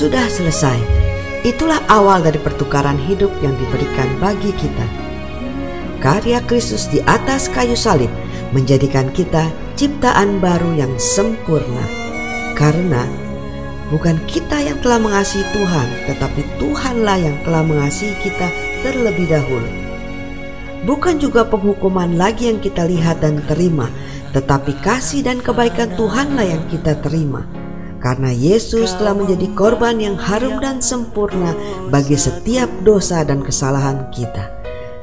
sudah selesai. Itulah awal dari pertukaran hidup yang diberikan bagi kita. Karya Kristus di atas kayu salib menjadikan kita ciptaan baru yang sempurna. Karena bukan kita yang telah mengasihi Tuhan, tetapi Tuhanlah yang telah mengasihi kita terlebih dahulu. Bukan juga penghukuman lagi yang kita lihat dan terima, tetapi kasih dan kebaikan Tuhanlah yang kita terima. Karena Yesus telah menjadi korban yang harum dan sempurna bagi setiap dosa dan kesalahan kita.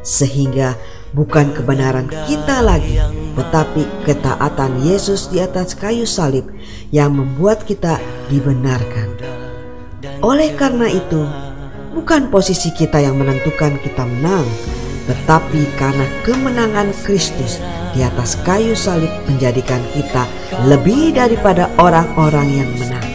Sehingga bukan kebenaran kita lagi, tetapi ketaatan Yesus di atas kayu salib yang membuat kita dibenarkan. Oleh karena itu, bukan posisi kita yang menentukan kita menang, tetapi karena kemenangan Kristus di atas kayu salib menjadikan kita lebih daripada orang-orang yang menang.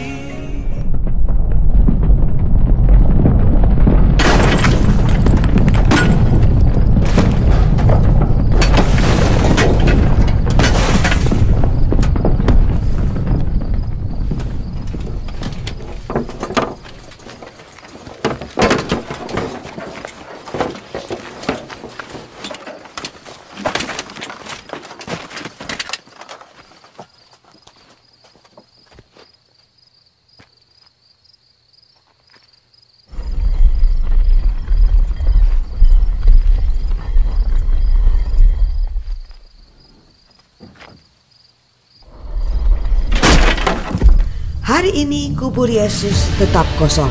Hari ini kubur Yesus tetap kosong.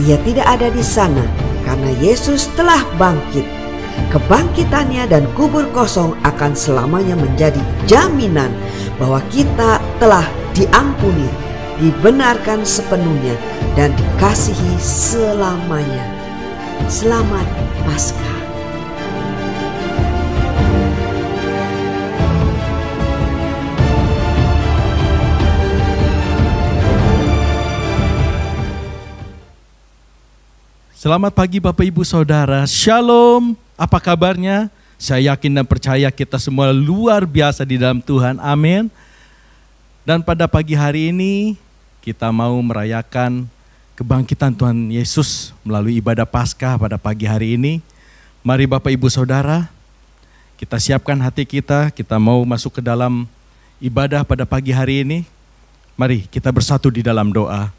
Ia tidak ada di sana karena Yesus telah bangkit. Kebangkitannya dan kubur kosong akan selamanya menjadi jaminan bahwa kita telah diampuni, dibenarkan sepenuhnya, dan dikasihi selamanya. Selamat Paskah. Selamat pagi Bapak Ibu Saudara, Shalom, apa kabarnya? Saya yakin dan percaya kita semua luar biasa di dalam Tuhan, amin. Dan pada pagi hari ini kita mau merayakan kebangkitan Tuhan Yesus melalui ibadah Paskah pada pagi hari ini. Mari Bapak Ibu Saudara, kita siapkan hati kita mau masuk ke dalam ibadah pada pagi hari ini. Mari kita bersatu di dalam doa.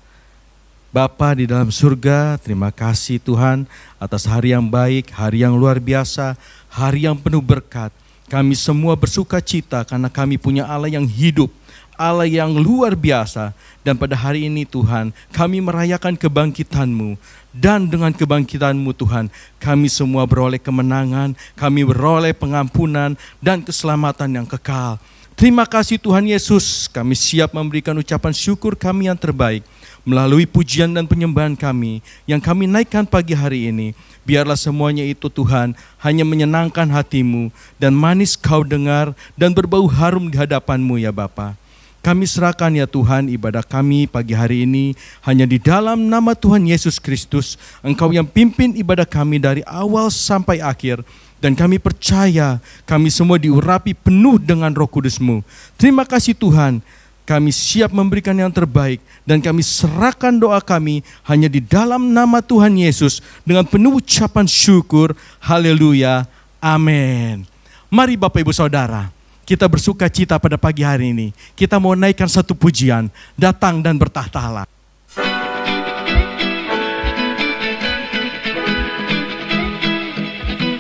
Bapa di dalam surga, terima kasih Tuhan atas hari yang baik, hari yang luar biasa, hari yang penuh berkat. Kami semua bersuka cita karena kami punya Allah yang hidup, Allah yang luar biasa. Dan pada hari ini Tuhan, kami merayakan kebangkitan-Mu. Dan dengan kebangkitan-Mu Tuhan, kami semua beroleh kemenangan, kami beroleh pengampunan dan keselamatan yang kekal. Terima kasih Tuhan Yesus, kami siap memberikan ucapan syukur kami yang terbaik. Melalui pujian dan penyembahan kami yang kami naikkan pagi hari ini, biarlah semuanya itu Tuhan hanya menyenangkan hati-Mu dan manis Kau dengar dan berbau harum di hadapan-Mu ya Bapa. Kami serahkan ya Tuhan ibadah kami pagi hari ini hanya di dalam nama Tuhan Yesus Kristus. Engkau yang pimpin ibadah kami dari awal sampai akhir. Dan kami percaya kami semua diurapi penuh dengan Roh Kudus-Mu. Terima kasih Tuhan. Kami siap memberikan yang terbaik dan kami serahkan doa kami hanya di dalam nama Tuhan Yesus dengan penuh ucapan syukur. Haleluya. Amin. Mari Bapak Ibu Saudara, kita bersuka cita pada pagi hari ini. Kita mau naikkan satu pujian, datang dan bertahtalah.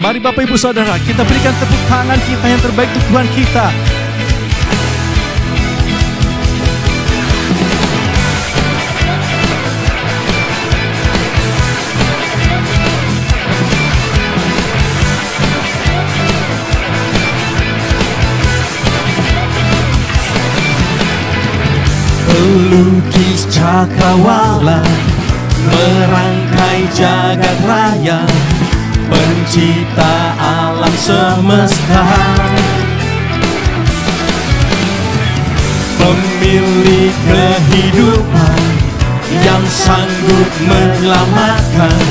Mari Bapak Ibu Saudara, kita berikan tepuk tangan kita yang terbaik untuk Tuhan kita. Pelukis cakrawala, merangkai jagat raya, pencipta alam semesta, pemilik kehidupan yang sanggup menyelamatkan,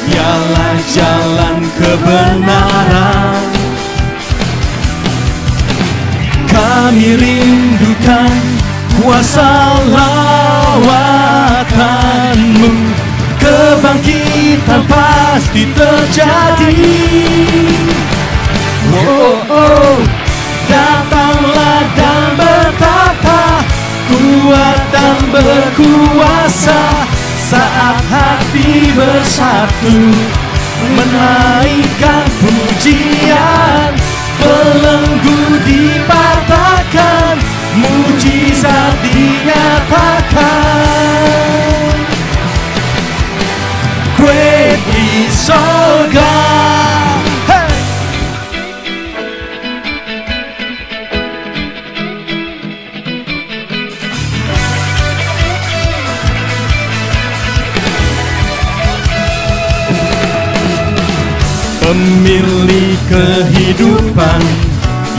dialah jalan kebenaran. Kami rindukan kuasa lawatan kebangkitan pasti terjadi. Datanglah dan bertata, kuat dan berkuasa, saat hati bersatu menaikkan pujian. Belenggu dipatahkan, mujizat dinyatakan. Great is our God. Hey! Pemilik kehidupan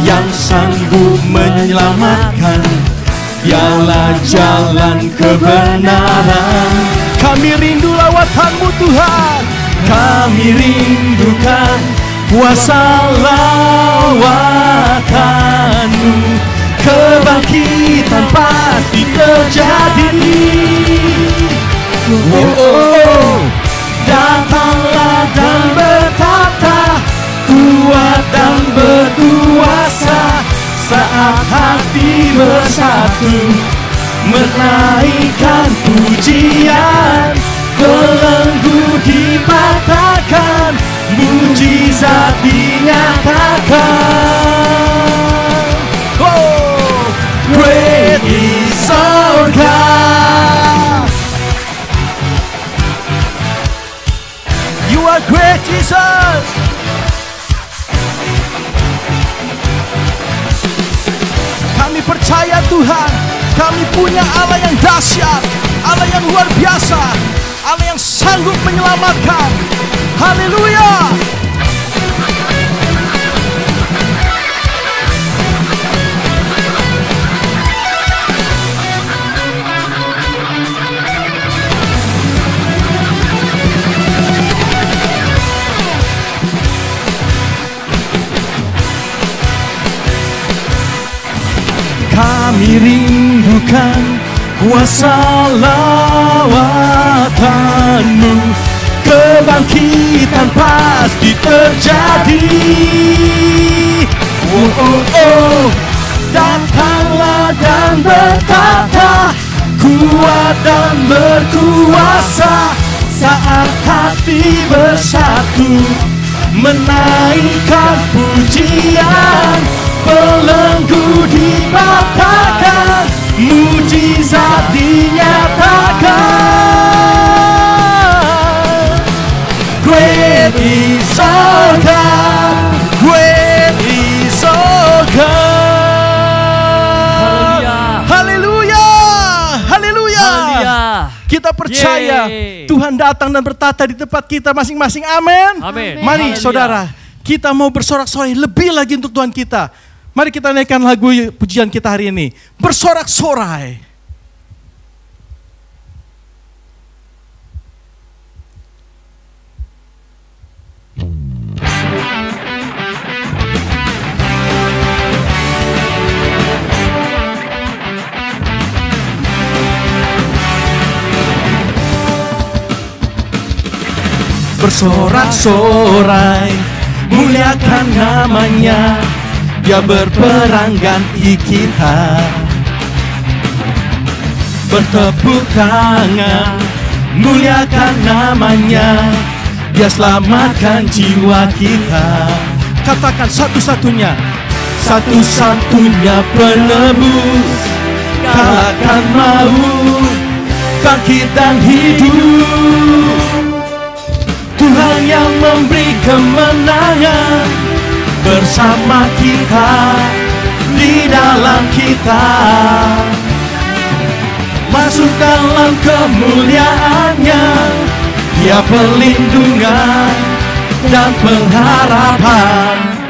yang sanggup menyelamatkan, dialah jalan kebenaran. Kami rindu lawatan-Mu Tuhan, kami rindukan kuasa lawatan-Mu. Kebangkitan pasti terjadi. Datanglah dan bertata, kuat dan berkuasa, saat hati bersatu menaikkan pujian. Belenggu dipatahkan, mujizat dinyatakan. Oh, great is our God. You are great, Jesus. Kami percaya Tuhan, kami punya Allah yang dahsyat, Allah yang luar biasa, Allah yang sanggup menyelamatkan. Haleluya. Kami rindukan kuasa lawatan-Mu. Kebangkitan pasti terjadi. Datanglah dan bertata, kuat dan berkuasa, saat hati bersatu menaikkan pujian. Belenggu dipatahkan, mujizat dinyatakan. Great is our God, great is our God. Haleluya, haleluya. Kita percaya Tuhan datang dan bertata di tempat kita masing-masing. Amin. Mari saudara, kita mau bersorak-sorai lebih lagi untuk Tuhan kita. Mari kita naikkan lagu pujian kita hari ini. Bersorak-sorai. Bersorak-sorai, muliakan namanya. Dia berperang ganti kita. Bertepuk tangan, muliakan namanya. Dia selamatkan jiwa kita. Katakan satu-satunya, satu-satunya penebus. Kalahkan maut, bangkit dan hidup. Tuhan yang memberi kemenangan bersama kita, di dalam kita. Masuk dalam kemuliaannya, Dia perlindungan dan pengharapan.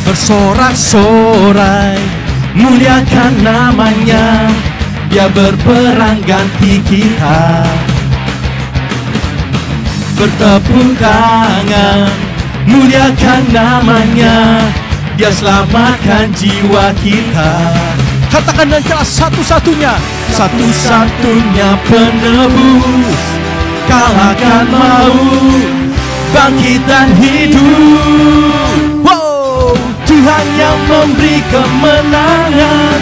Bersorak-sorai, muliakan namanya. Dia berperang ganti kita. Bertepuk tangan, muliakan namanya. Dia selamatkan jiwa kita. Katakan dan jelas, satu-satunya, satu-satunya penebus, kalahkan maut, bangkit dan hidup. Wow, Tuhan yang memberi kemenangan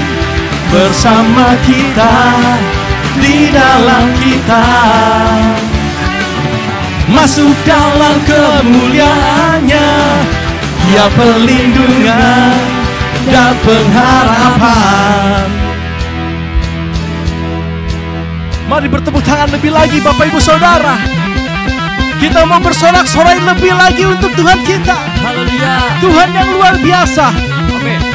bersama kita, di dalam kita. Masuk dalam kemuliaannya, Dia perlindungan dan pengharapan. Mari bertepuk tangan lebih lagi Bapak Ibu Saudara. Kita mau bersorak-sorai lebih lagi untuk Tuhan kita. Haleluya. Tuhan yang luar biasa. Amin.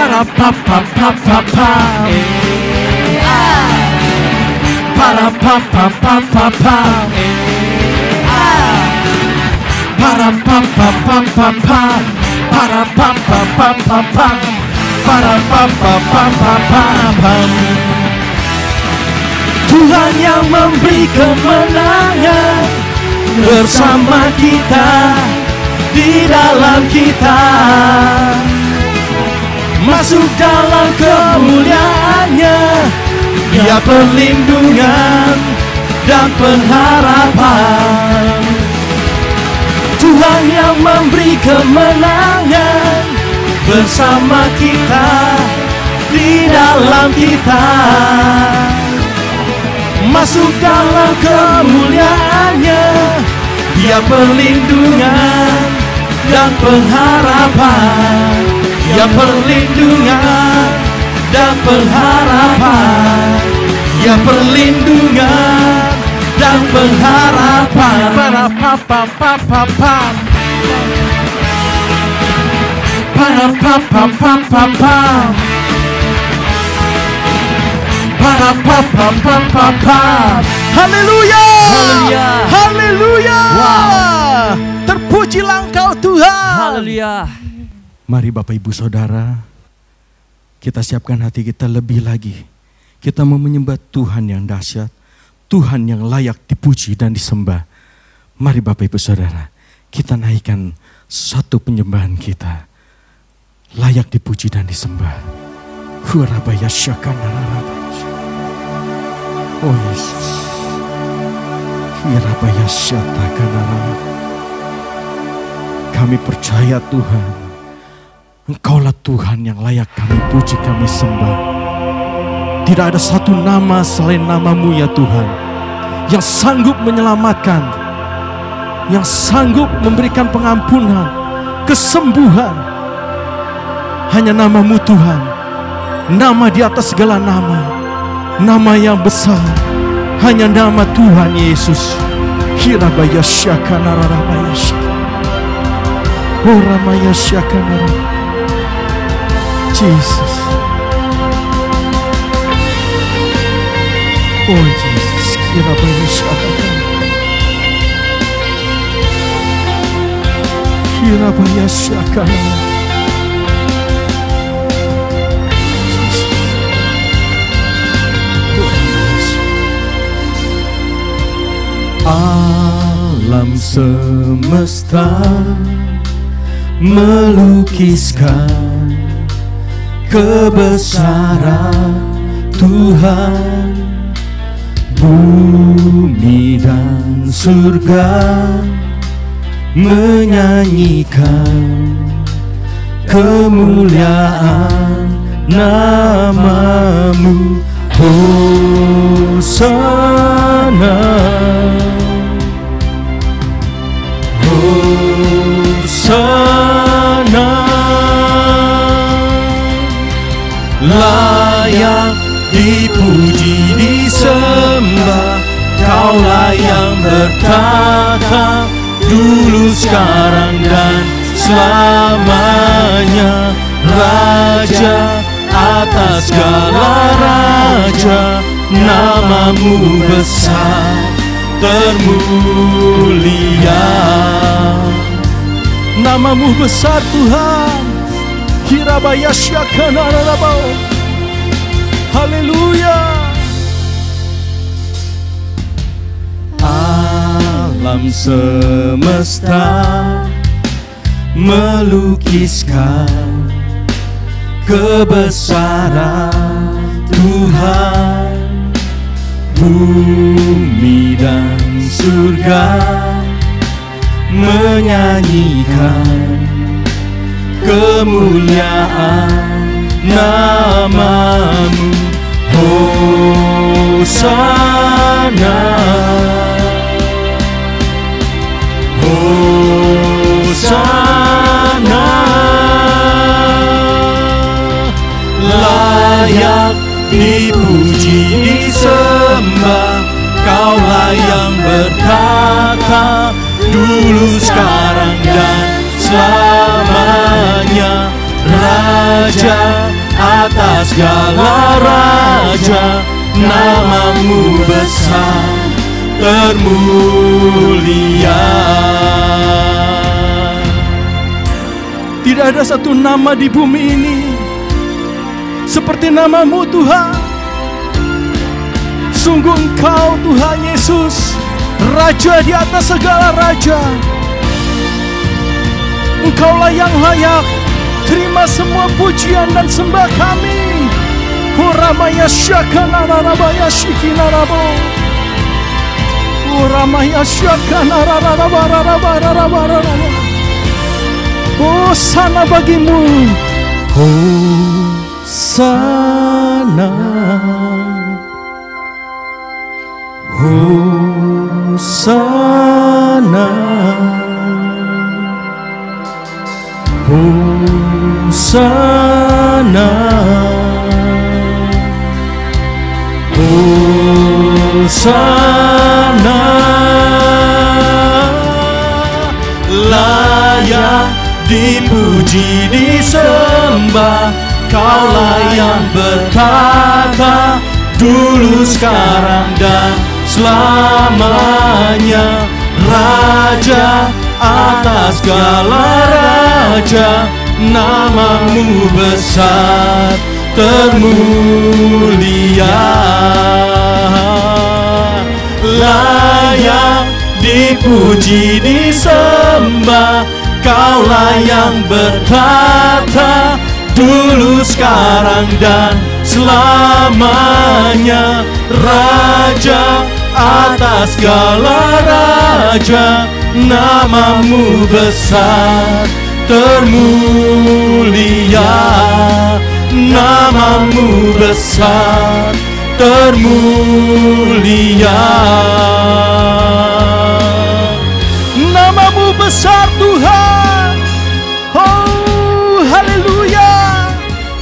Para pa pa pa pa pa. Para pa pa pa pa pa. Para pa pa pa pa pa. Para pa pa pa pa pa. Para pa pa pa pa pa. Tuhan yang memberi kemenangan bersama kita, di dalam kita. Masuk dalam kemuliaannya, Dia perlindungan dan pengharapan. Tuhan yang memberi kemenangan bersama kita, di dalam kita. Masuk dalam kemuliaannya, Dia perlindungan dan pengharapan. Dia perlindungan dan pengharapan. Dia perlindungan dan pengharapan. Para pa pa pa pa pa. Para pa pa pa pa pa. Para pa pa pa pa pa. Haleluya. Haleluya. Haleluya. Wow. Terpujilah Engkau Tuhan. Haleluya. Mari Bapak Ibu Saudara, kita siapkan hati kita lebih lagi. Kita mau menyembah Tuhan yang dahsyat, Tuhan yang layak dipuji dan disembah. Mari Bapak Ibu Saudara, kita naikkan satu penyembahan kita, layak dipuji dan disembah. Hurabaya syakanarabaya. Oh Yesus. Hurabaya syatakanarabaya. Kami percaya Tuhan, Engkaulah Tuhan yang layak kami puji, kami sembah. Tidak ada satu nama selain nama-Mu ya Tuhan, yang sanggup menyelamatkan, yang sanggup memberikan pengampunan, kesembuhan. Hanya nama-Mu Tuhan, nama di atas segala nama, nama yang besar, hanya nama Tuhan Yesus. Hirabaya syakanarabaya syaka. Oramaya syakanarabaya. Jesus. Oh Jesus, kira bayasyakan. Kira bayasyakan. Alam semesta melukiskan kebesaran Tuhan, bumi dan surga menyanyikan kemuliaan nama-Mu. Hosana, Hosana, layak dipuji disembah. Kaulah yang bertata dulu, sekarang dan selamanya. Raja atas segala raja, Namamu besar termulia. Namamu besar Tuhan. Hirabaya syakanarabau. Haleluya. Alam semesta melukiskan kebesaran Tuhan. Bumi dan surga menyanyikan kemuliaan namamu. Hosana, Hosana. Layak dipuji, disembah, Kaulah yang berkata dulu, sekarang, dan selamanya. Raja atas segala raja, namamu besar termulia. Tidak ada satu nama di bumi ini seperti namamu Tuhan. Sungguh Engkau Tuhan Yesus, Raja di atas segala raja. Engkaulah yang layak terima semua pujian dan sembah kami. Uramaya syakanarabaya shikinarabo. Uramaya syakanarabarabarabarabarabarabarabara. Hosana bagimu. Hosana, Hosana, Hosana, Hosana. Layak dipuji, disembah, Kaulah yang berkata dulu, sekarang, dan selamanya. Raja atas segala raja, namamu besar termulia. Layak dipuji, disembah, Kaulah yang berkata dulu, sekarang, dan selamanya. Raja atas segala raja, namamu besar termulia. Namamu besar termulia. Namamu besar Tuhan. Oh, haleluya,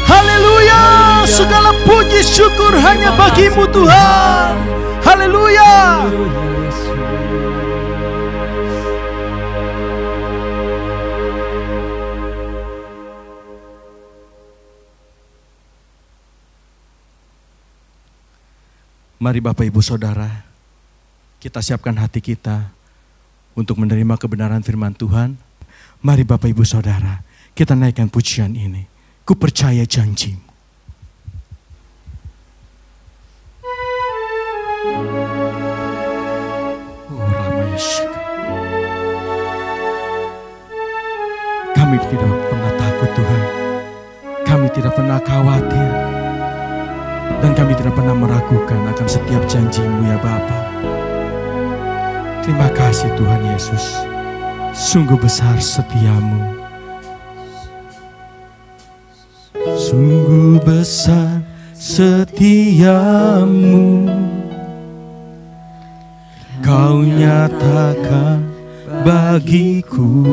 haleluya. Segala puji syukur hanya bagimu Tuhan. Haleluya. Mari Bapak Ibu Saudara, kita siapkan hati kita untuk menerima kebenaran firman Tuhan. Mari Bapak Ibu Saudara, kita naikkan pujian ini. Ku percaya janji-Mu. Kami tidak pernah takut Tuhan. Kami tidak pernah khawatir. Dan kami tidak pernah meragukan akan setiap janji-Mu ya Bapa. Terima kasih Tuhan Yesus. Sungguh besar setia-Mu. Sungguh besar setia-Mu. Kau nyatakan bagiku.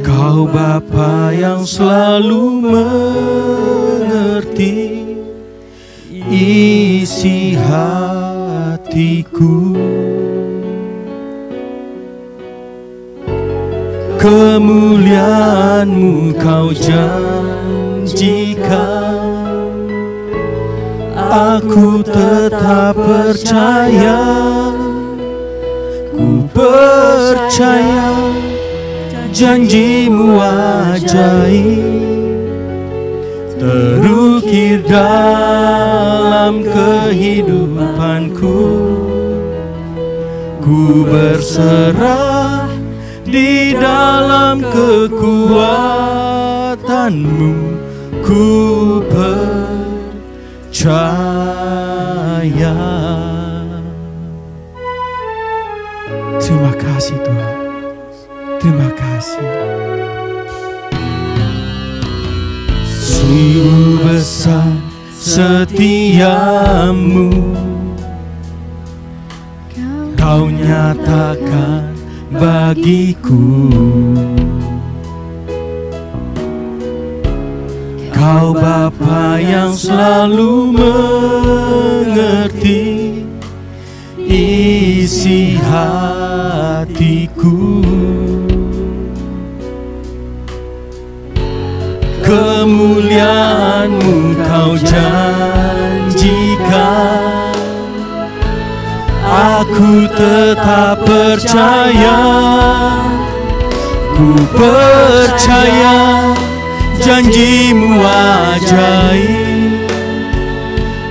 Kau Bapa yang selalu mengerti isi hatiku. Kemuliaan-Mu Kau janjikan Aku tetap percaya, ku percaya janji-Mu ajaib terukir dalam kehidupanku. Ku berserah di dalam kekuatan-Mu, ku percaya. Terima kasih Tuhan, terima kasih. Sungguh besar setia-Mu, Kau nyatakan bagiku. Kau Bapa yang selalu mengerti isi hatiku. Kemuliaan-Mu Kau janjikan, aku tetap percaya, ku percaya janji-Mu ajaib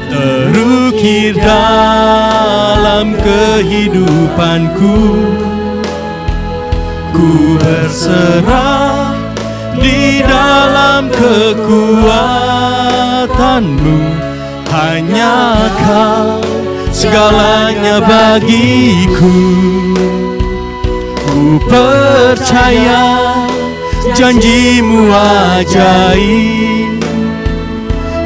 terukir dalam kehidupanku. Ku berserah di dalam kekuatan-Mu, hanya Kau segalanya bagiku. Ku percaya janji-Mu ajaib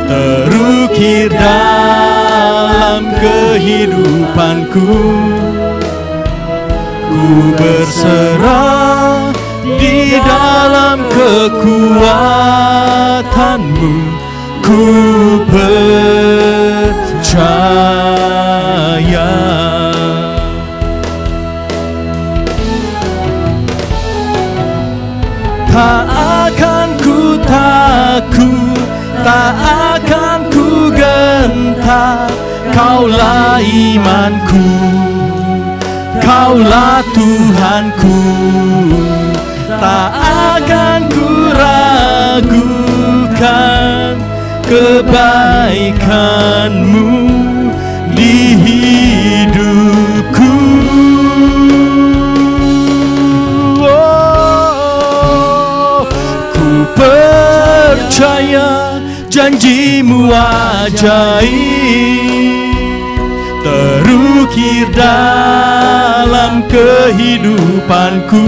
terukir dalam kehidupanku. Ku berserah di dalam kekuatan-Mu, ku percaya. Tak akan ku takut, tak akan ku gentar. Kaulah imanku, Kaulah Tuhanku. Tak akan ku ragukan kebaikan-Mu di hidupku. Percaya janji-Mu ajaib terukir dalam kehidupanku.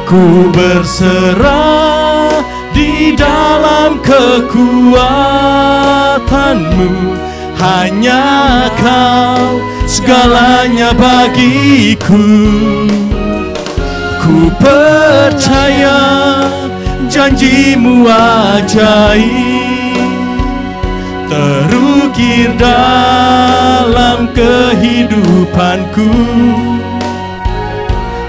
Ku berserah di dalam kekuatan-Mu, hanya Kau segalanya bagiku. Ku percaya janji-Mu ajaib terukir dalam kehidupanku.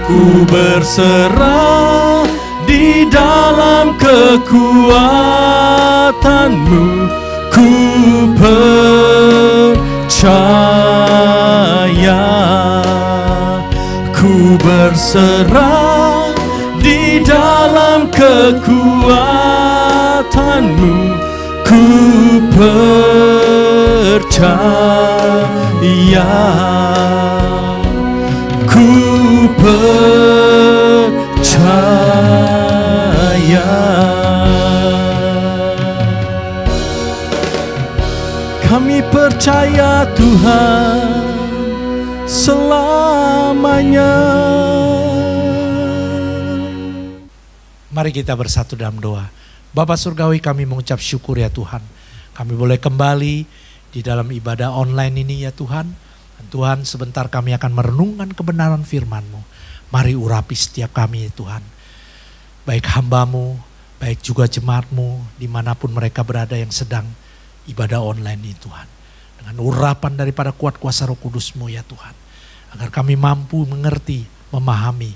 Ku berserah di dalam kekuatan-Mu, ku percaya. Ku berserah di dalam kekuatan-Mu, ku percaya. Ku percaya. Kami percaya Tuhan selamanya. Mari kita bersatu dalam doa. Bapa Surgawi, kami mengucap syukur ya Tuhan. Kami boleh kembali di dalam ibadah online ini ya Tuhan. Dan Tuhan, sebentar kami akan merenungkan kebenaran firman-Mu. Mari urapi setiap kami ya Tuhan. Baik hamba-Mu, baik juga jemaat-Mu, dimanapun mereka berada yang sedang ibadah online ini Tuhan. Dengan urapan daripada kuat kuasa Roh Kudus-Mu ya Tuhan. Agar kami mampu mengerti, memahami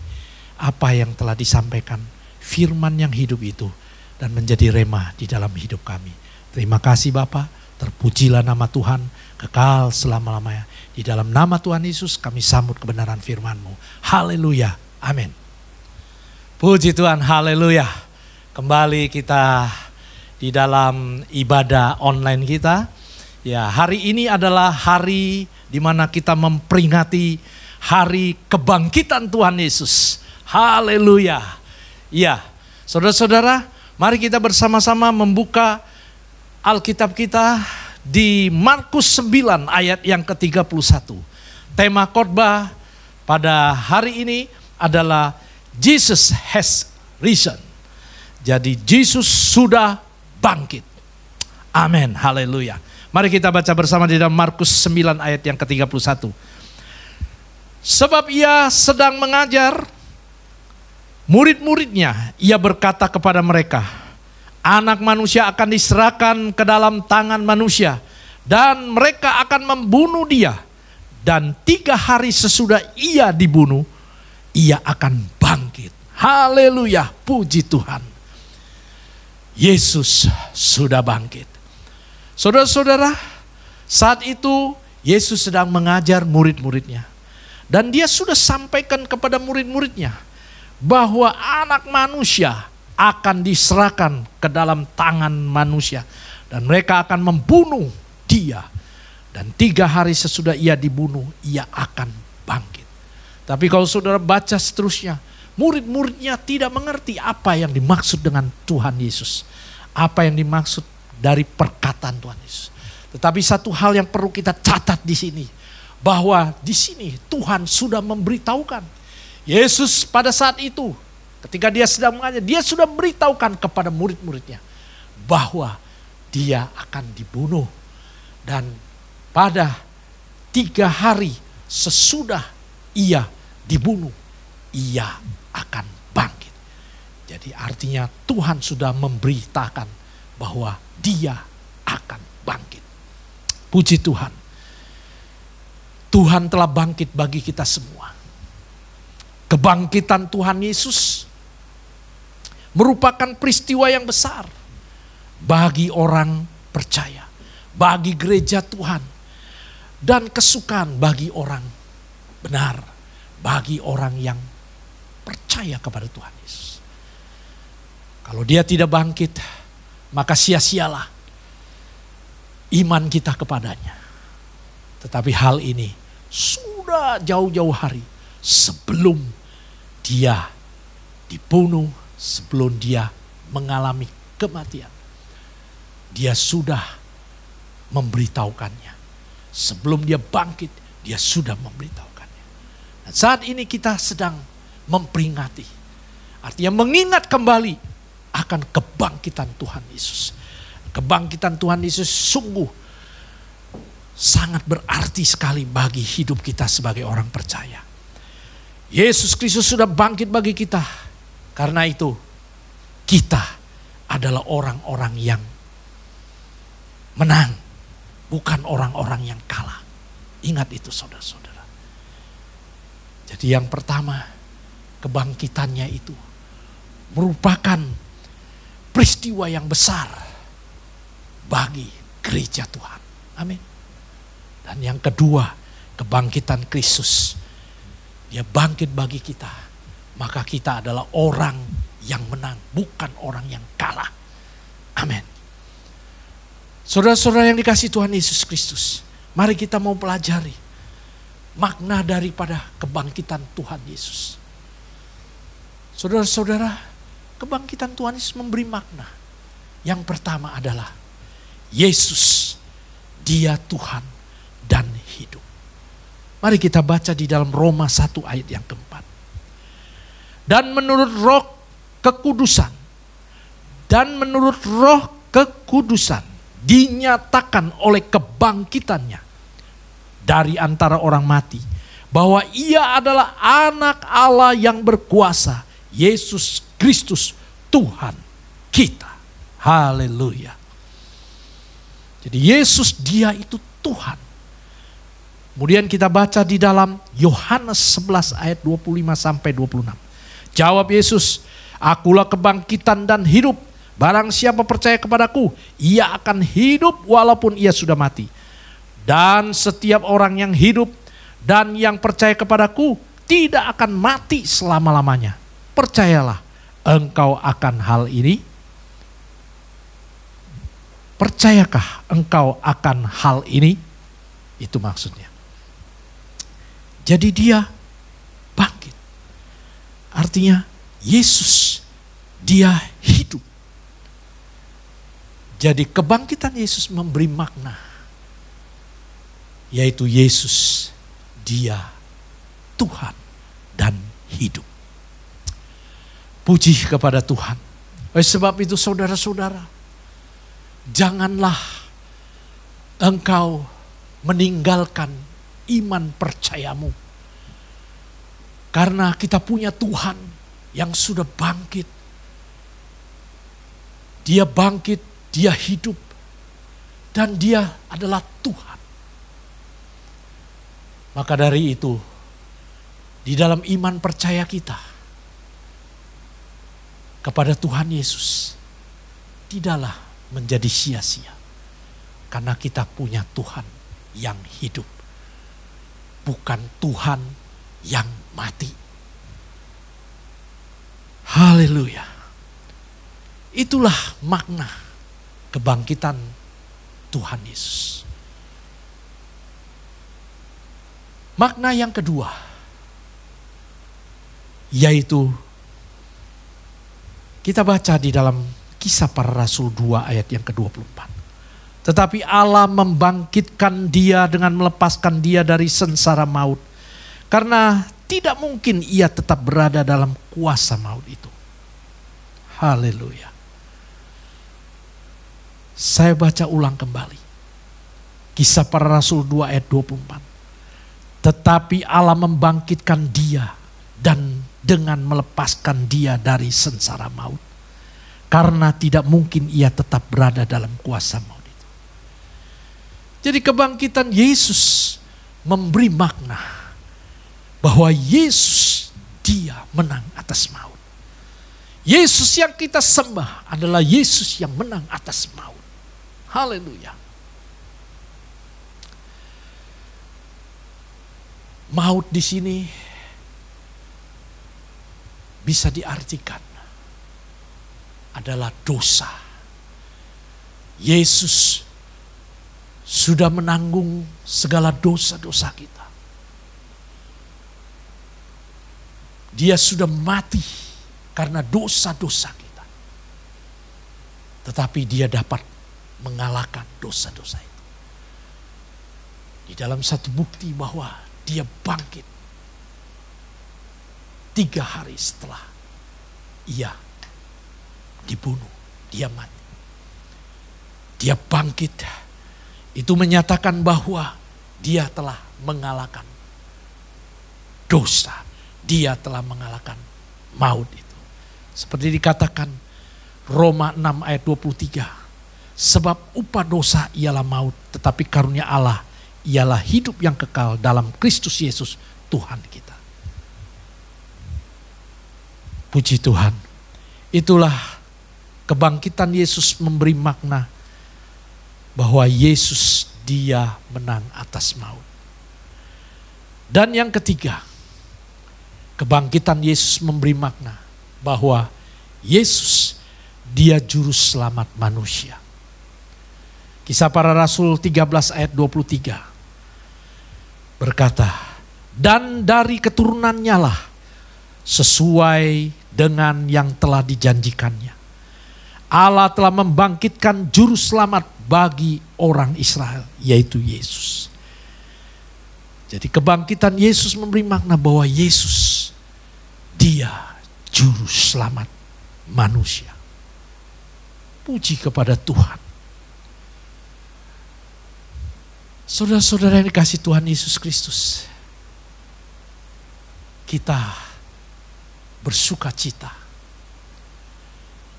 apa yang telah disampaikan, firman yang hidup itu, dan menjadi rema di dalam hidup kami. Terima kasih Bapa, Terpujilah nama Tuhan kekal selama-lamanya. Di dalam nama Tuhan Yesus kami sambut kebenaran firman-Mu. Haleluya. Amin. Puji Tuhan, haleluya. Kembali kita di dalam ibadah online kita. Ya, hari ini adalah hari di mana kita memperingati hari kebangkitan Tuhan Yesus. Haleluya. Ya, saudara-saudara, mari kita bersama-sama membuka Alkitab kita di Markus 9 ayat yang ke-31. Tema khotbah pada hari ini adalah Jesus has risen. Jadi Yesus sudah bangkit. Amin, haleluya. Mari kita baca bersama di dalam Markus 9 ayat yang ke-31. Sebab ia sedang mengajar murid-muridnya, ia berkata kepada mereka, Anak manusia akan diserahkan ke dalam tangan manusia, dan mereka akan membunuh dia. Dan 3 hari sesudah ia dibunuh, ia akan bangkit. Haleluya, puji Tuhan. Yesus sudah bangkit. Saudara-saudara, saat itu Yesus sedang mengajar murid-muridnya. Dan dia sudah sampaikan kepada murid-muridnya bahwa anak manusia akan diserahkan ke dalam tangan manusia. Dan mereka akan membunuh dia. Dan 3 hari sesudah ia dibunuh, ia akan bangkit. Tapi kalau saudara baca seterusnya, murid-muridnya tidak mengerti apa yang dimaksud dengan Tuhan Yesus. Apa yang dimaksud dari perkataan Tuhan Yesus. Tetapi satu hal yang perlu kita catat di sini. Bahwa di sini Tuhan sudah memberitahukan. Yesus pada saat itu, ketika dia sedang mengajar, dia sudah memberitahukan kepada murid-muridnya bahwa dia akan dibunuh. Dan pada 3 hari sesudah ia dibunuh, ia akan bangkit. Jadi artinya Tuhan sudah memberitakan bahwa dia akan bangkit. Puji Tuhan. Tuhan telah bangkit bagi kita semua. Kebangkitan Tuhan Yesus merupakan peristiwa yang besar bagi orang percaya, bagi gereja Tuhan, dan kesukaan bagi orang benar, bagi orang yang percaya kepada Tuhan Yesus. Kalau dia tidak bangkit, maka sia-sialah iman kita kepadanya. Tetapi hal ini sudah jauh-jauh hari sebelum dia dibunuh, sebelum dia mengalami kematian. Dia sudah memberitahukannya. Sebelum dia bangkit, dia sudah memberitahukannya. Dan saat ini kita sedang memperingati. Artinya mengingat kembali akan kebangkitan Tuhan Yesus. Kebangkitan Tuhan Yesus sungguh sangat berarti sekali bagi hidup kita sebagai orang percaya. Yesus Kristus sudah bangkit bagi kita. Karena itu kita adalah orang-orang yang menang, bukan orang-orang yang kalah. Ingat itu saudara-saudara. Jadi yang pertama, kebangkitannya itu merupakan peristiwa yang besar bagi gereja Tuhan. Amin. Dan yang kedua, kebangkitan Kristus. Dia bangkit bagi kita. Maka kita adalah orang yang menang, bukan orang yang kalah. Amin. Saudara-saudara yang dikasihi Tuhan Yesus Kristus, mari kita mau pelajari makna daripada kebangkitan Tuhan Yesus. Saudara-saudara, kebangkitan Tuhan Yesus memberi makna. Yang pertama adalah Yesus, dia Tuhan dan hidup. Mari kita baca di dalam Roma 1 ayat yang keempat. Dan menurut roh kekudusan, dinyatakan oleh kebangkitannya dari antara orang mati, bahwa ia adalah anak Allah yang berkuasa, Yesus Kristus Tuhan kita. Haleluya. Jadi Yesus dia itu Tuhan. Kemudian kita baca di dalam Yohanes 11 ayat 25 sampai 26. Jawab Yesus, akulah kebangkitan dan hidup. Barang siapa percaya kepadaku, ia akan hidup walaupun ia sudah mati. Dan setiap orang yang hidup dan yang percaya kepadaku tidak akan mati selama-lamanya. Percayalah engkau akan hal ini? Percayakah engkau akan hal ini? Itu maksudnya. Jadi dia bangkit. Artinya Yesus, dia hidup. Jadi kebangkitan Yesus memberi makna. Yaitu Yesus, dia Tuhan dan hidup. Puji kepada Tuhan. Oleh sebab itu saudara-saudara, janganlah engkau meninggalkan iman percayamu. Karena kita punya Tuhan yang sudah bangkit. Dia bangkit, dia hidup, dan dia adalah Tuhan. Maka dari itu, di dalam iman percaya kita kepada Tuhan Yesus, tidaklah menjadi sia-sia. Karena kita punya Tuhan yang hidup. Bukan Tuhan yang mati. Haleluya. Itulah makna kebangkitan Tuhan Yesus. Makna yang kedua, yaitu kita baca di dalam Kisah Para Rasul 2 ayat yang ke-24. Tetapi Allah membangkitkan dia dengan melepaskan dia dari sengsara maut. Karena tidak mungkin ia tetap berada dalam kuasa maut itu. Haleluya. Saya baca ulang kembali. Kisah Para Rasul 2 ayat 24. Tetapi Allah membangkitkan dia dan dengan melepaskan dia dari sengsara maut. Karena tidak mungkin ia tetap berada dalam kuasa maut itu. Jadi kebangkitan Yesus memberi makna bahwa Yesus dia menang atas maut. Yesus yang kita sembah adalah Yesus yang menang atas maut. Haleluya. Maut di sini bisa diartikan adalah dosa. Yesus sudah menanggung segala dosa-dosa kita. Dia sudah mati karena dosa-dosa kita. Tetapi dia dapat mengalahkan dosa-dosa itu. Di dalam satu bukti bahwa dia bangkit 3 hari setelah ia dibunuh, dia mati. Dia bangkit. Itu menyatakan bahwa dia telah mengalahkan dosa. Dia telah mengalahkan maut itu. Seperti dikatakan Roma 6 ayat 23. Sebab upah dosa ialah maut, tetapi karunia Allah ialah hidup yang kekal dalam Kristus Yesus Tuhan kita. Puji Tuhan. Itulah kebangkitan Yesus memberi makna bahwa Yesus dia menang atas maut. Dan yang ketiga, kebangkitan Yesus memberi makna bahwa Yesus dia juru selamat manusia. Kisah Para Rasul 13 ayat 23 berkata, dan dari keturunannya lah sesuai dengan yang telah dijanjikannya, Allah telah membangkitkan juru selamat bagi orang Israel, yaitu Yesus. Jadi kebangkitan Yesus memberi makna bahwa Yesus dia juru selamat manusia. Puji kepada Tuhan. Saudara-saudara yang dikasihi Tuhan Yesus Kristus, kita bersuka cita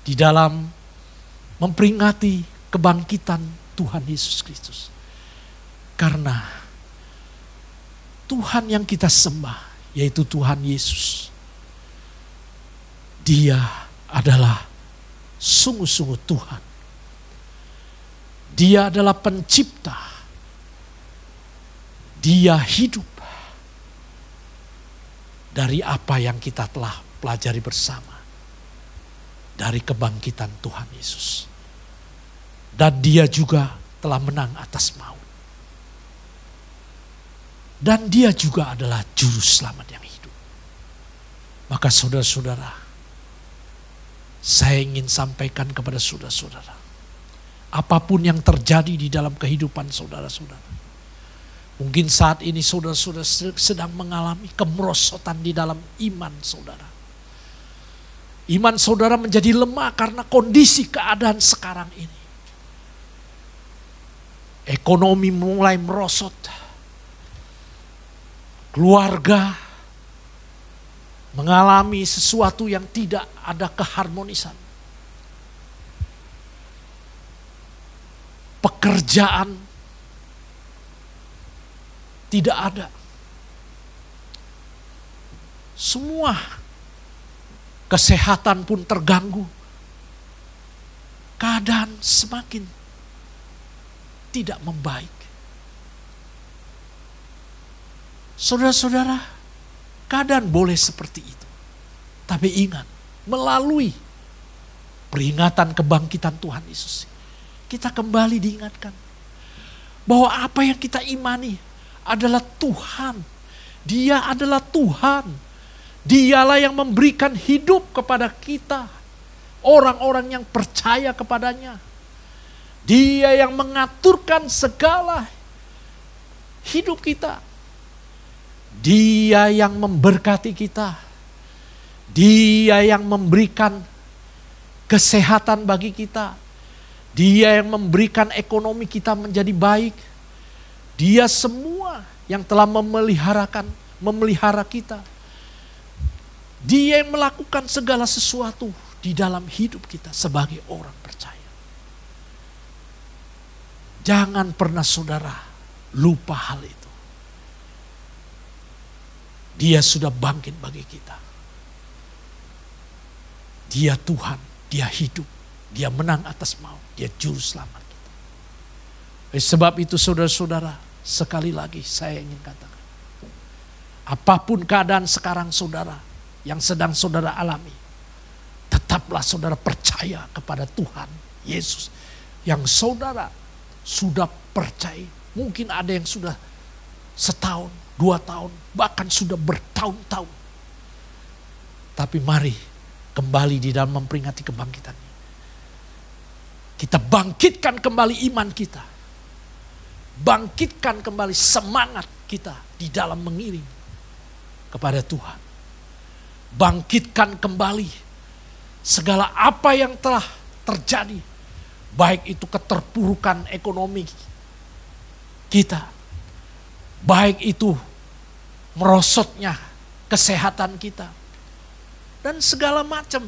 di dalam memperingati kebangkitan Tuhan Yesus Kristus. Karena Tuhan yang kita sembah, yaitu Tuhan Yesus, dia adalah Sungguh-sungguh Tuhan, Dia adalah pencipta. Dia hidup dari apa yang kita telah pelajari bersama. Dari kebangkitan Tuhan Yesus. Dan Dia juga telah menang atas maut. Dan Dia juga adalah juru selamat yang hidup. Maka saudara-saudara, saya ingin sampaikan kepada saudara-saudara, apapun yang terjadi di dalam kehidupan saudara-saudara. Mungkin saat ini saudara-saudara sedang mengalami kemerosotan di dalam iman saudara. Iman saudara menjadi lemah karena kondisi keadaan sekarang ini. Ekonomi mulai merosot. Keluarga mengalami sesuatu yang tidak ada keharmonisan. Pekerjaan tidak ada. Semua kesehatan pun terganggu. Keadaan semakin tidak membaik. Saudara-saudara, keadaan boleh seperti itu. Tapi ingat, melalui peringatan kebangkitan Tuhan Yesus, kita kembali diingatkan bahwa apa yang kita imani adalah Tuhan. Dia adalah Tuhan. Dialah yang memberikan hidup kepada kita, orang-orang yang percaya kepadanya. Dia yang mengaturkan segala hidup kita. Dia yang memberkati kita. Dia yang memberikan kesehatan bagi kita. Dia yang memberikan ekonomi kita menjadi baik. Dia semua yang telah memelihara kita. Dia yang melakukan segala sesuatu di dalam hidup kita sebagai orang percaya. Jangan pernah saudara lupa hal itu. Dia sudah bangkit bagi kita. Dia Tuhan, Dia hidup, Dia menang atas maut, Dia juru selamat kita. Sebab itu saudara-saudara, sekali lagi saya ingin katakan, apapun keadaan sekarang saudara, yang sedang saudara alami, tetaplah saudara percaya kepada Tuhan Yesus. Yang saudara sudah percaya, mungkin ada yang sudah setahun, 2 tahun, bahkan sudah bertahun-tahun. Tapi mari kembali di dalam memperingati kebangkitannya. Kita bangkitkan kembali iman kita. Bangkitkan kembali semangat kita di dalam mengiring kepada Tuhan. Bangkitkan kembali segala apa yang telah terjadi. Baik itu keterpurukan ekonomi kita. Baik itu merosotnya kesehatan kita. Dan segala macam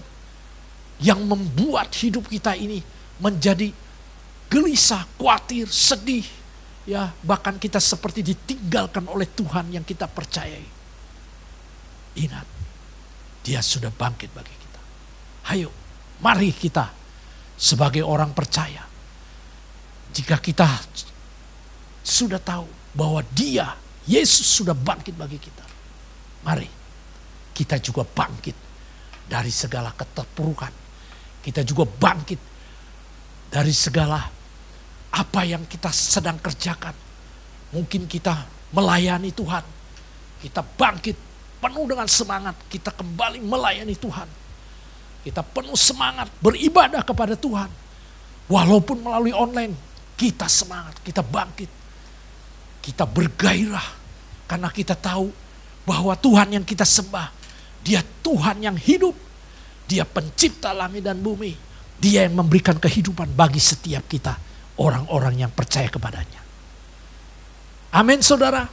yang membuat hidup kita ini menjadi gelisah, khawatir, sedih. Ya, bahkan kita seperti ditinggalkan oleh Tuhan yang kita percayai. Ingat, Dia sudah bangkit bagi kita. Ayo, mari kita sebagai orang percaya. Jika kita sudah tahu bahwa Dia, Yesus sudah bangkit bagi kita. Mari kita juga bangkit dari segala keterpurukan. Kita juga bangkit dari segala apa yang kita sedang kerjakan. Mungkin kita melayani Tuhan. Kita bangkit penuh dengan semangat. Kita kembali melayani Tuhan. Kita penuh semangat beribadah kepada Tuhan. Walaupun melalui online, kita semangat, kita bangkit. Kita bergairah karena kita tahu bahwa Tuhan yang kita sembah, Dia Tuhan yang hidup. Dia pencipta langit dan bumi. Dia yang memberikan kehidupan bagi setiap kita, orang-orang yang percaya kepadanya. Amin saudara.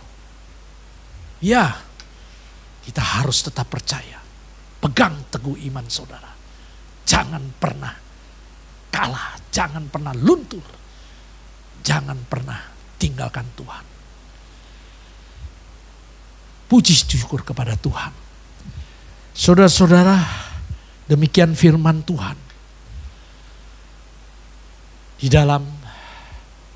Ya, kita harus tetap percaya. Pegang teguh iman saudara. Jangan pernah kalah, jangan pernah luntur. Jangan pernah tinggalkan Tuhan. Puji syukur kepada Tuhan. Saudara-saudara, demikian firman Tuhan. di dalam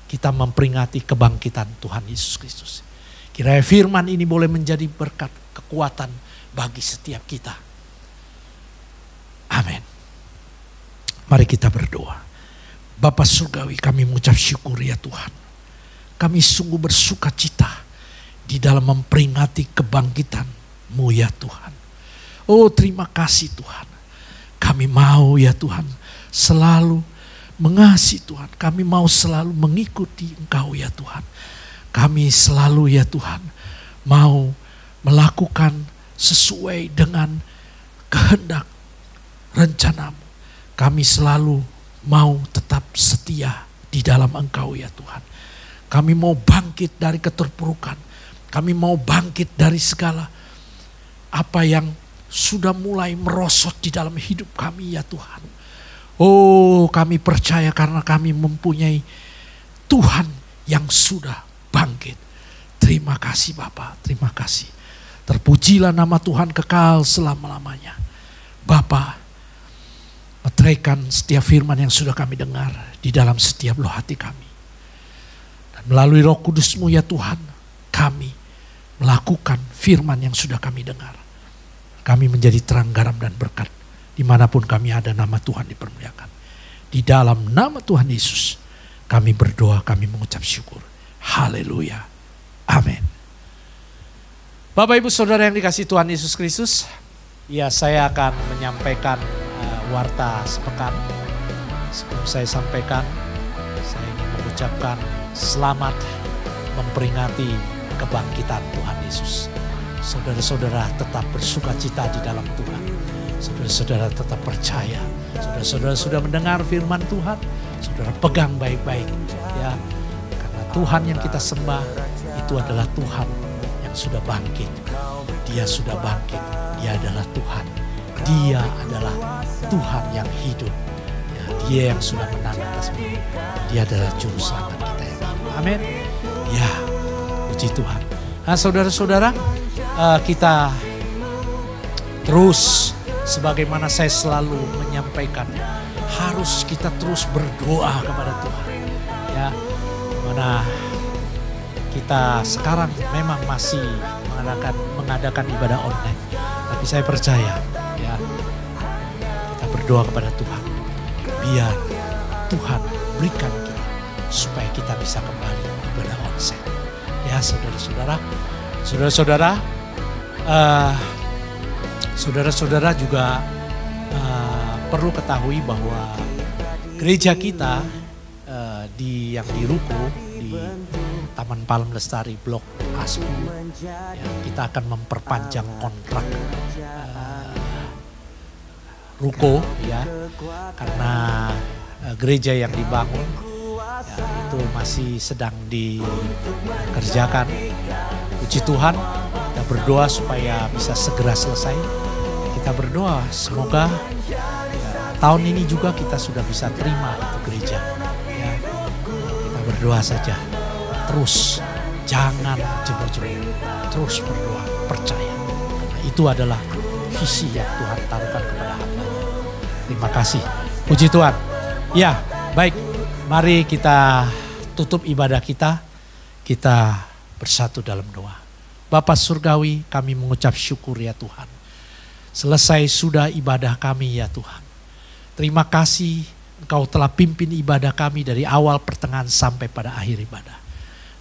kita memperingati kebangkitan Tuhan Yesus Kristus. Kiranya firman ini boleh menjadi berkat kekuatan bagi setiap kita. Amin. Mari kita berdoa. Bapa Surgawi, kami mengucap syukur ya Tuhan. Kami sungguh bersuka cita di dalam memperingati kebangkitan-Mu ya Tuhan. Oh, terima kasih Tuhan. Kami mau ya Tuhan selalu mengasihi Tuhan. Kami mau selalu mengikuti Engkau ya Tuhan. Kami selalu ya Tuhan mau melakukan sesuai dengan kehendak rencana-Mu. Kami selalu mau tetap setia di dalam Engkau ya Tuhan. Kami mau bangkit dari keterpurukan. Kami mau bangkit dari segala apa yang sudah mulai merosot di dalam hidup kami ya Tuhan. Oh, kami percaya karena kami mempunyai Tuhan yang sudah bangkit. Terima kasih Bapa, terima kasih. Terpujilah nama Tuhan kekal selama-lamanya. Bapa, meteraikan setiap firman yang sudah kami dengar di dalam setiap lubuk hati kami. Dan melalui Roh Kudus-Mu ya Tuhan, kami melakukan firman yang sudah kami dengar. Kami menjadi terang, garam, dan berkat. Dimanapun kami ada, nama Tuhan dipermuliakan. Di dalam nama Tuhan Yesus, kami berdoa, kami mengucap syukur. Haleluya. Amin. Bapak Ibu Saudara yang dikasihi Tuhan Yesus Kristus, ya saya akan menyampaikan warta sepekan. Sebelum saya sampaikan, saya ingin mengucapkan selamat memperingati kebangkitan Tuhan Yesus. Saudara-saudara tetap bersuka cita di dalam Tuhan. Saudara-saudara tetap percaya. Saudara-saudara sudah mendengar firman Tuhan, saudara pegang baik-baik ya. Karena Tuhan yang kita sembah itu adalah Tuhan yang sudah bangkit. Dia sudah bangkit. Dia adalah Tuhan. Dia adalah Tuhan yang hidup. Ya, dia yang sudah menang atas semua. Dia adalah juru selamat kita yang hidup. Amin. Ya, puji Tuhan. Nah, saudara-saudara, kita terus sebagaimana saya selalu menyampaikan, harus kita terus berdoa kepada Tuhan. Ya, mana kita sekarang memang masih mengadakan ibadah online, tapi saya percaya ya, kita berdoa kepada Tuhan biar Tuhan berikan kita supaya kita bisa kembali ibadah onsite. Ya saudara-saudara, saudara-saudara juga perlu ketahui bahwa gereja kita yang di Ruko di Taman Palem Lestari Blok A10, ya, kita akan memperpanjang kontrak Ruko ya, karena gereja yang dibangun ya, itu masih sedang dikerjakan. Puji Tuhan, kita berdoa supaya bisa segera selesai. Kita berdoa semoga ya, tahun ini juga kita sudah bisa terima itu gereja. Ya, kita berdoa saja, terus jangan jebol-jebol, terus berdoa, percaya. Karena itu adalah visi yang Tuhan taruhkan kepada hamba. Terima kasih, puji Tuhan. Ya, baik, mari kita tutup ibadah kita bersatu dalam doa. Bapa Surgawi, kami mengucap syukur ya Tuhan. Selesai sudah ibadah kami ya Tuhan. Terima kasih Engkau telah pimpin ibadah kami dari awal, pertengahan, sampai pada akhir ibadah.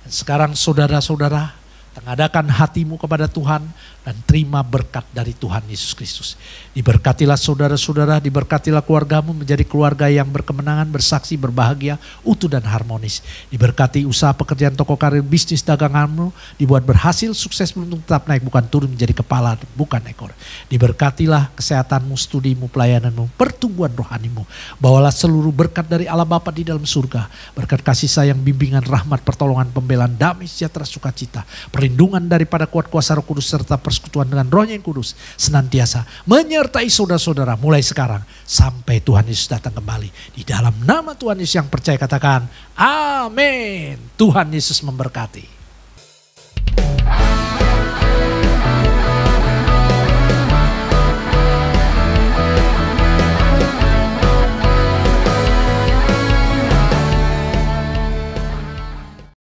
Dan sekarang saudara-saudara, tengadahkan hatimu kepada Tuhan dan terima berkat dari Tuhan Yesus Kristus. Diberkatilah saudara-saudara, diberkatilah keluargamu menjadi keluarga yang berkemenangan, bersaksi, berbahagia, utuh dan harmonis. Diberkati usaha pekerjaan, toko karir, bisnis daganganmu dibuat berhasil, sukses, beruntung, tetap naik, bukan turun, menjadi kepala bukan ekor. Diberkatilah kesehatanmu, studimu, pelayananmu, pertumbuhan rohanimu. Bawalah seluruh berkat dari Allah Bapa di dalam surga, berkat kasih sayang, bimbingan, rahmat, pertolongan, pembelaan, damai, sejahtera, sukacita, perlindungan daripada kuat kuasa Roh Kudus serta persekutuan dengan Roh yang kudus senantiasa menyertai saudara-saudara mulai sekarang sampai Tuhan Yesus datang kembali. Di dalam nama Tuhan Yesus yang percaya katakan amin. Tuhan Yesus memberkati.